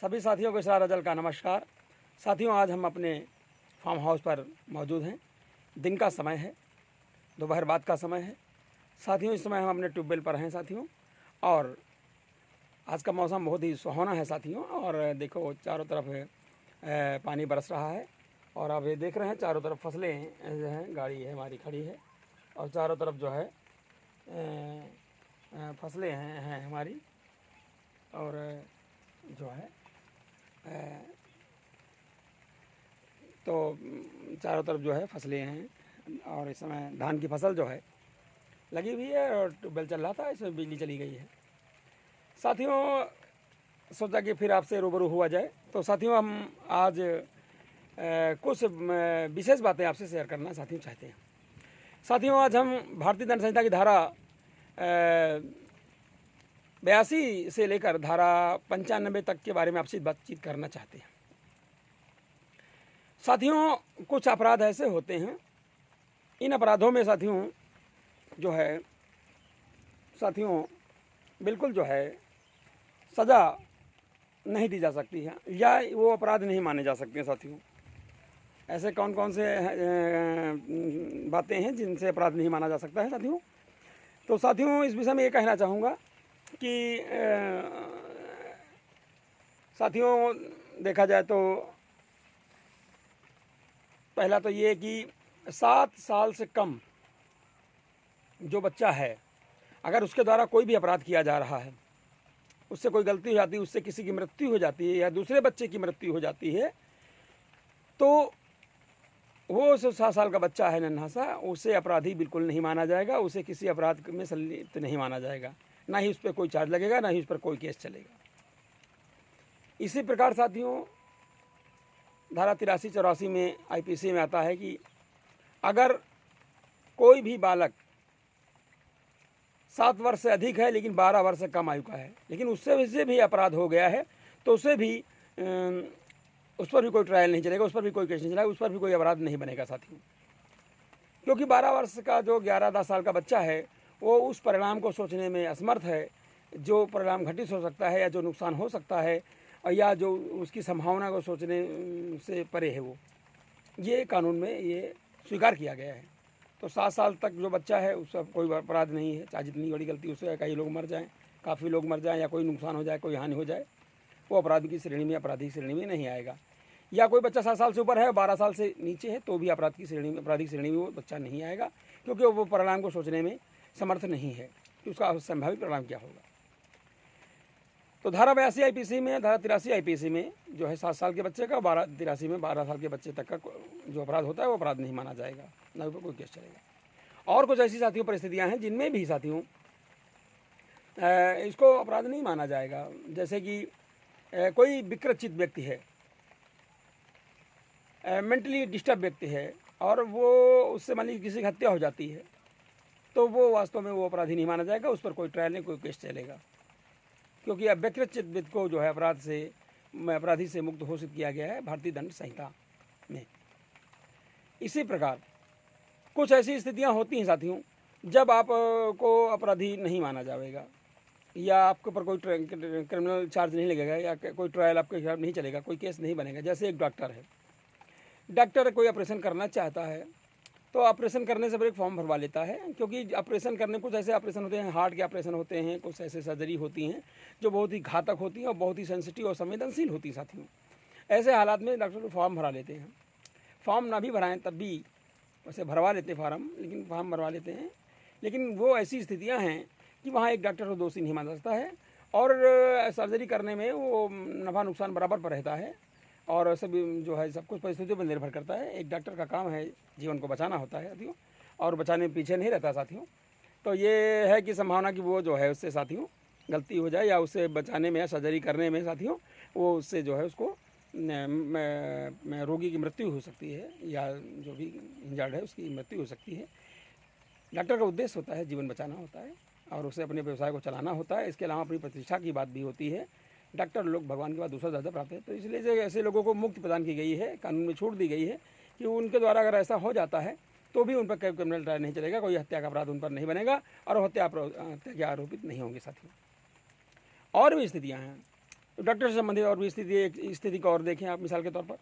सभी साथियों को इशरार अजल का नमस्कार। साथियों, आज हम अपने फार्म हाउस पर मौजूद हैं। दिन का समय है, दोपहर बाद का समय है। साथियों, इस समय हम अपने ट्यूबवेल पर हैं साथियों, और आज का मौसम बहुत ही सुहावना है साथियों। और देखो, चारों तरफ पानी बरस रहा है, और आप ये देख रहे हैं चारों तरफ फसलें जो हैं, गाड़ी है हमारी खड़ी है, और चारों तरफ जो है फसलें हैं हमारी, और जो है तो चारों तरफ जो है फसलें हैं। और इस समय धान की फसल जो है लगी हुई है, और ट्यूबवेल चल रहा था, इसमें बिजली चली गई है। साथियों, सोचा कि फिर आपसे रूबरू हुआ जाए। तो साथियों, हम आज कुछ विशेष बातें आपसे शेयर करना साथियों चाहते हैं। साथियों, आज हम भारतीय दंड संहिता की धारा 82 से लेकर धारा 95 तक के बारे में आपसे बातचीत करना चाहते हैं। साथियों, कुछ अपराध ऐसे होते हैं, इन अपराधों में साथियों जो है साथियों बिल्कुल जो है सज़ा नहीं दी जा सकती है, या वो अपराध नहीं माने जा सकते हैं। साथियों, ऐसे कौन कौन से बातें हैं जिनसे अपराध नहीं माना जा सकता है साथियों? तो साथियों, इस विषय में ये कहना चाहूँगा कि साथियों देखा जाए तो पहला तो ये कि 7 साल से कम जो बच्चा है, अगर उसके द्वारा कोई भी अपराध किया जा रहा है, उससे कोई गलती हो जाती है, उससे किसी की मृत्यु हो जाती है या दूसरे बच्चे की मृत्यु हो जाती है, तो वो 7 साल का बच्चा है नन्हा सा, उसे अपराधी बिल्कुल नहीं माना जाएगा, उसे किसी अपराध में संलिप्त नहीं माना जाएगा, ना ही उस पर कोई चार्ज लगेगा, ना ही उस पर कोई केस चलेगा। इसी प्रकार साथियों, धारा 83-84 में IPC में आता है कि अगर कोई भी बालक 7 वर्ष से अधिक है लेकिन 12 वर्ष से कम आयु का है, लेकिन उससे भी अपराध हो गया है, तो उस पर भी कोई ट्रायल नहीं चलेगा, उस पर भी कोई केस नहीं चलेगा, उस पर भी कोई अपराध नहीं बनेगा साथियों। क्योंकि 12 वर्ष का जो 11-10 साल का बच्चा है, वो उस परिणाम को सोचने में असमर्थ है, जो परिणाम घटित हो सकता है या जो नुकसान हो सकता है, या जो उसकी संभावना को सोचने से परे है, वो ये कानून में ये स्वीकार किया गया है। तो 7 साल तक जो बच्चा है उसका कोई अपराध नहीं है, चाहे जितनी बड़ी गलती उससे कई लोग मर जाएं, काफ़ी लोग मर जाएं, या कोई नुकसान हो जाए, कोई हानि हो जाए, वो अपराध की श्रेणी में, अपराधी की श्रेणी में नहीं आएगा। या कोई बच्चा 7 साल से ऊपर है, 12 साल से नीचे है, तो भी अपराध की श्रेणी में, अपराधी श्रेणी में वो बच्चा नहीं आएगा, क्योंकि वो परिणाम को सोचने में समर्थ नहीं है कि उसका संभावित परिणाम क्या होगा। तो धारा 82 IPC में, धारा 83 IPC में जो है 7 साल के बच्चे का, 83 में 12 साल के बच्चे तक का जो अपराध होता है वो अपराध नहीं माना जाएगा, ना ऊपर कोई केस चलेगा। और कुछ ऐसी साथियों परिस्थितियां हैं जिनमें भी साथियों इसको अपराध नहीं माना जाएगा। जैसे कि कोई विकृत व्यक्ति है, मेंटली डिस्टर्ब व्यक्ति है, और वो उससे मान लीजिए किसी की हत्या हो जाती है, तो वो वास्तव में वो अपराधी नहीं माना जाएगा, उस पर कोई ट्रायल नहीं, कोई केस चलेगा, क्योंकि अब विकृत व्यक्ति को जो है अपराधी से मुक्त घोषित किया गया है भारतीय दंड संहिता में। इसी प्रकार कुछ ऐसी स्थितियां होती हैं साथियों जब आपको अपराधी नहीं माना जाएगा, या आपके ऊपर कोई क्रिमिनल चार्ज नहीं लगेगा, या कोई ट्रायल आपके खिलाफ नहीं चलेगा, कोई केस नहीं बनेगा। जैसे एक डॉक्टर है, डॉक्टर कोई ऑपरेशन करना चाहता है, तो ऑपरेशन करने से पहले एक फॉर्म भरवा लेता है, क्योंकि ऑपरेशन करने कुछ ऐसे ऑपरेशन होते हैं, हार्ट के ऑपरेशन होते हैं, कुछ ऐसे सर्जरी होती हैं जो बहुत ही घातक होती हैं और बहुत ही सेंसिटिव और संवेदनशील होती है साथियों। ऐसे हालात में डॉक्टर को फॉर्म भरा लेते हैं। फॉर्म ना भी भराएं तब भी वैसे भरवा लेते हैं फॉर्म, लेकिन फॉर्म भरवा लेते हैं। लेकिन वो ऐसी स्थितियाँ हैं कि वहाँ एक डॉक्टर को दोषी नहीं माना जाता है, और सर्जरी करने में वो नफ़ा नुकसान बराबर पर रहता है, और सब जो है सब कुछ परिस्थितियों पर निर्भर करता है। एक डॉक्टर का काम है जीवन को बचाना होता है साथियों, और बचाने में पीछे नहीं रहता साथियों। तो ये है कि संभावना कि वो जो है उससे साथियों गलती हो जाए, या उससे बचाने में या सर्जरी करने में साथियों वो उससे जो है उसको रोगी की मृत्यु हो सकती है, या जो भी इंजर्ड है उसकी मृत्यु हो सकती है। डॉक्टर का उद्देश्य होता है जीवन बचाना होता है, और उसे अपने व्यवसाय को चलाना होता है। इसके अलावा अपनी प्रतिष्ठा की बात भी होती है। डॉक्टर लोग भगवान के बाद दूसरा दर्जा प्राप्त है, तो इसलिए ऐसे लोगों को मुक्ति प्रदान की गई है, कानून में छूट दी गई है कि उनके द्वारा अगर ऐसा हो जाता है तो भी उन पर क्रिमिनल ट्रायल नहीं चलेगा, कोई हत्या का अपराध उन पर नहीं बनेगा, और हत्या के आरोपित नहीं होंगे साथियों। और भी स्थितियाँ हैं डॉक्टर से संबंधित और भी स्थिति को और देखें आप मिसाल के तौर पर,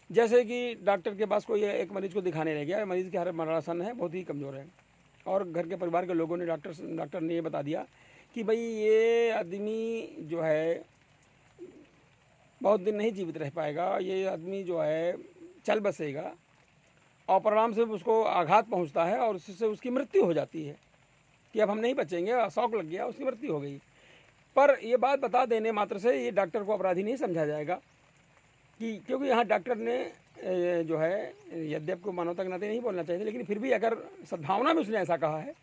जैसे कि डॉक्टर के पास कोई एक मरीज को दिखाने ले गया, मरीज़ की हालत मरणासन है, बहुत ही कमज़ोर है, और घर के परिवार के लोगों ने डॉक्टर ने ये बता दिया कि भाई ये आदमी जो है बहुत दिन नहीं जीवित रह पाएगा, ये आदमी जो है चल बसेगा, और परिणाम से उसको आघात पहुंचता है और उससे उसकी मृत्यु हो जाती है कि अब हम नहीं बचेंगे, शौक लग गया, उसकी मृत्यु हो गई। पर ये बात बता देने मात्र से ये डॉक्टर को अपराधी नहीं समझा जाएगा, कि क्योंकि यहाँ डॉक्टर ने जो है यद्यप को मानवता के नाते नहीं बोलना चाहिए, लेकिन फिर भी अगर सद्भावना में उसने ऐसा कहा है,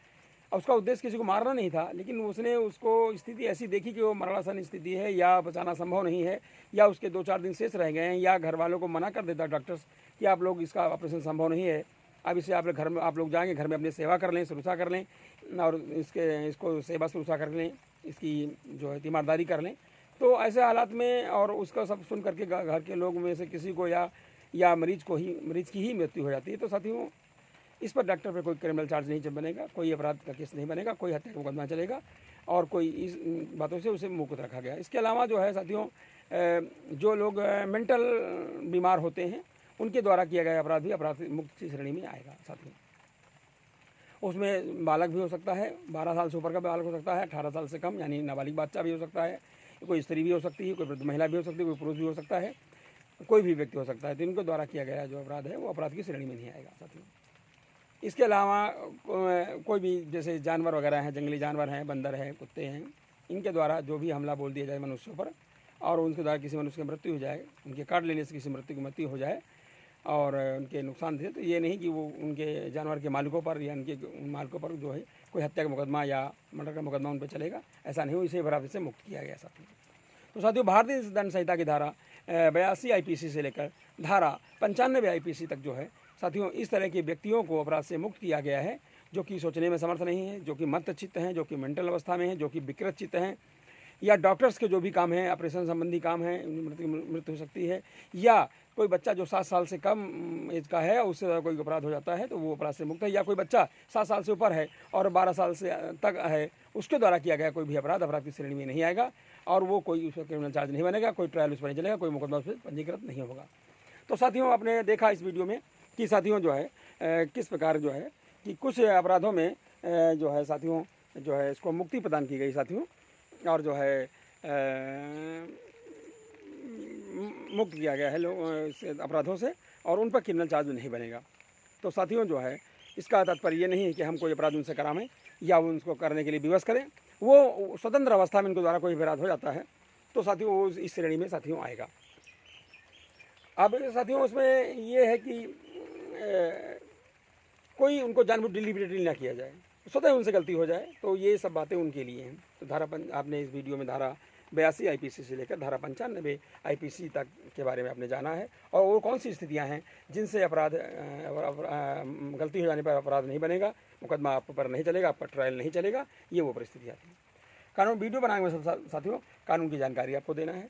और उसका उद्देश्य किसी को मारना नहीं था, लेकिन उसने उसको स्थिति ऐसी देखी कि वो मरणासन स्थिति है या बचाना संभव नहीं है, या उसके 2-4 दिन शेष रह गए हैं, या घर वालों को मना कर देता डॉक्टर्स कि आप लोग इसका ऑपरेशन संभव नहीं है, अब इसे आप घर में आप लोग जाएंगे, घर में अपनी सेवा कर लें, शुश्रूषा कर लें, और इसको सेवा शुश्रूषा कर लें, इसकी जो है तीमारदारी कर लें। तो ऐसे हालात में और उसका सब सुन करके घर के लोग में से किसी को या मरीज की ही मृत्यु हो जाती है। तो साथियों, इस पर डॉक्टर पर कोई क्रिमिनल चार्ज नहीं बनेगा, कोई अपराध का केस नहीं बनेगा, कोई हत्या का मुकदमा चलेगा, और कोई इस बातों से उसे मुक्त रखा गया। इसके अलावा जो है साथियों, जो लोग मेंटल बीमार होते हैं उनके द्वारा किया गया अपराध भी अपराध मुक्त की श्रेणी में आएगा साथियों। उसमें बालक भी हो सकता है, 12 साल से ऊपर का बालक हो सकता है, 18 साल से कम यानी नाबालिग बच्चा भी हो सकता है, कोई स्त्री भी हो सकती है, कोई वृद्ध महिला भी हो सकती है, कोई पुरुष भी हो सकता है, कोई भी व्यक्ति हो सकता है। तो इनके द्वारा किया गया जो अपराध है वो अपराध की श्रेणी में नहीं आएगा साथियों। इसके अलावा कोई भी जैसे जानवर वगैरह हैं, जंगली जानवर हैं, बंदर हैं, कुत्ते हैं, इनके द्वारा जो भी हमला बोल दिया जाए मनुष्यों पर, और उनके द्वारा किसी मनुष्य की मृत्यु हो जाए, उनके काट लेने से किसी मृत्यु हो जाए और उनके नुकसान थे, तो ये नहीं कि वो उनके जानवर के मालिकों पर या उनके मालिकों पर जो है कोई हत्या का मुकदमा या मर्डर का मुकदमा उन पर चलेगा, ऐसा नहीं हो, इसे बराबर से मुक्त किया गया साथियों। तो साथियों, भारतीय दंड संहिता की धारा 82 IPC से लेकर धारा 95 IPC तक जो है साथियों, इस तरह के व्यक्तियों को अपराध से मुक्त किया गया है जो कि सोचने में समर्थ नहीं है, जो कि मत्त चित्त हैं, जो कि मेंटल अवस्था में हैं, जो कि विकृत चित्त हैं, या डॉक्टर्स के जो भी काम हैं, ऑपरेशन संबंधी काम है, मृत्यु हो सकती है, या कोई बच्चा जो 7 साल से कम एज का है उससे ज़्यादा कोई अपराध हो जाता है तो वो अपराध से मुक्त है, या कोई बच्चा 7 साल से ऊपर है और 12 साल से तक है उसके द्वारा किया गया कोई भी अपराध की श्रेणी में नहीं आएगा, और वो कोई उस पर क्रिमिनल चार्ज नहीं बनेगा, कोई ट्रायल उस पर नहीं चलेगा, कोई मुकदमा उस पर पंजीकृत नहीं होगा। तो साथियों, आपने देखा इस वीडियो में कि साथियों जो है किस प्रकार जो है कि कुछ अपराधों में जो है साथियों जो है इसको मुक्ति प्रदान की गई साथियों, और जो है मुक्त किया गया है लोग अपराधों से, और उन पर क्रिमिनल चार्ज नहीं बनेगा। तो साथियों जो है इसका तात्पर्य ये नहीं है कि हम कोई अपराध उनसे कराएं या उनको करने के लिए विवश करें, वो स्वतंत्र अवस्था में इनके द्वारा कोई अपराध हो जाता है तो साथियों वो इस श्रेणी में साथियों आएगा। अब साथियों उसमें ये है कि कोई उनको जानबूझ डिलिबरेटली ना किया जाए, स्वतः उनसे गलती हो जाए, तो ये सब बातें उनके लिए हैं। तो आपने इस वीडियो में धारा 82 IPC से लेकर धारा 95 IPC तक के बारे में आपने जाना है, और वो कौन सी स्थितियां हैं जिनसे अपराध गलती हो जाने पर अपराध नहीं बनेगा, मुकदमा आप पर नहीं चलेगा, आपका ट्रायल नहीं चलेगा, ये वो परिस्थितियाँ थी। कानून वीडियो बनाने में साथियों कानून की जानकारी आपको देना है,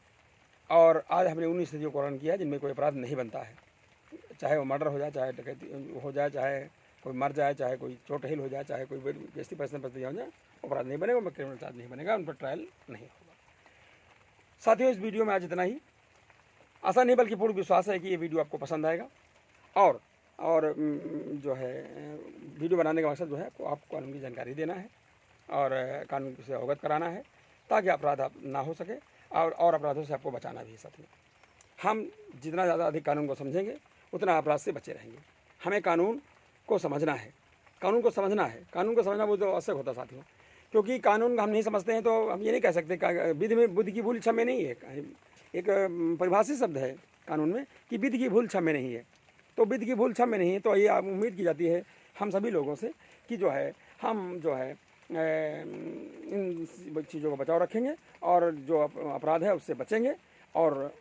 और आज हमने 19 स्थितियों को वर्णन किया जिनमें कोई अपराध नहीं बनता है, चाहे वो मर्डर हो जाए, चाहे डकैती हो जाए, चाहे कोई मर जाए, चाहे कोई चोटहिल हो जाए, चाहे कोई बेइज्जती परिस्थिति हो जाए, अपराध नहीं बनेगा, उनपर क्रिमिनल चार्ज नहीं बनेगा, उन पर ट्रायल नहीं होगा। साथियों, इस वीडियो में आज इतना ही। आशा नहीं बल्कि पूर्ण विश्वास है कि ये वीडियो आपको पसंद आएगा, और जो है वीडियो बनाने का मकसद जो है आपको कानून की जानकारी देना है और कानून से अवगत कराना है ताकि अपराध ना हो सके, और अपराधों से आपको बचाना भी है साथियों। हम जितना ज़्यादा अधिक कानून को समझेंगे उतना अपराध से बचे रहेंगे। हमें कानून को समझना है, कानून को समझना बहुत आवश्यक होता है साथियों, क्योंकि कानून हम नहीं समझते हैं तो हम ये नहीं कह सकते। विधि में बुद्धि की भूल क्षम्य नहीं है, एक परिभाषित शब्द है कानून में कि विधि की भूल क्षम्य नहीं है। तो विधि की भूल क्षम्य नहीं है, तो ये उम्मीद की जाती है हम सभी लोगों से कि जो है हम जो है इन चीज़ों को बचाव रखेंगे और जो अपराध है उससे बचेंगे, और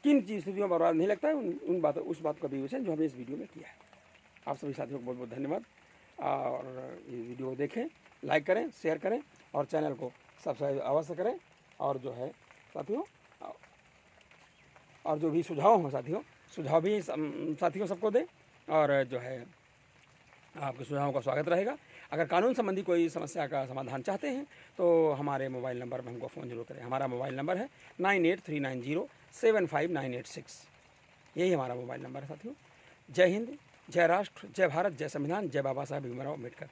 किन स्थितियों में अपराध नहीं लगता है उस बात का विवेचन जो हमने इस वीडियो में किया है। आप सभी साथियों को बहुत बहुत धन्यवाद, और ये वीडियो को देखें, लाइक करें, शेयर करें, और चैनल को सब्सक्राइब अवश्य करें, और जो है साथियों और जो भी सुझाव हों साथियों, सुझाव भी साथियों सबको दें, और जो है आपके सुझावों का स्वागत रहेगा। अगर कानून संबंधी कोई समस्या का समाधान चाहते हैं तो हमारे मोबाइल नंबर पर हमको फ़ोन जरूर करें। हमारा मोबाइल नंबर है 9839075986। यही हमारा मोबाइल नंबर है साथियों। जय हिंद, जय राष्ट्र, जय भारत, जय संविधान, जय बाबा साहब भीमराव अम्बेडकर।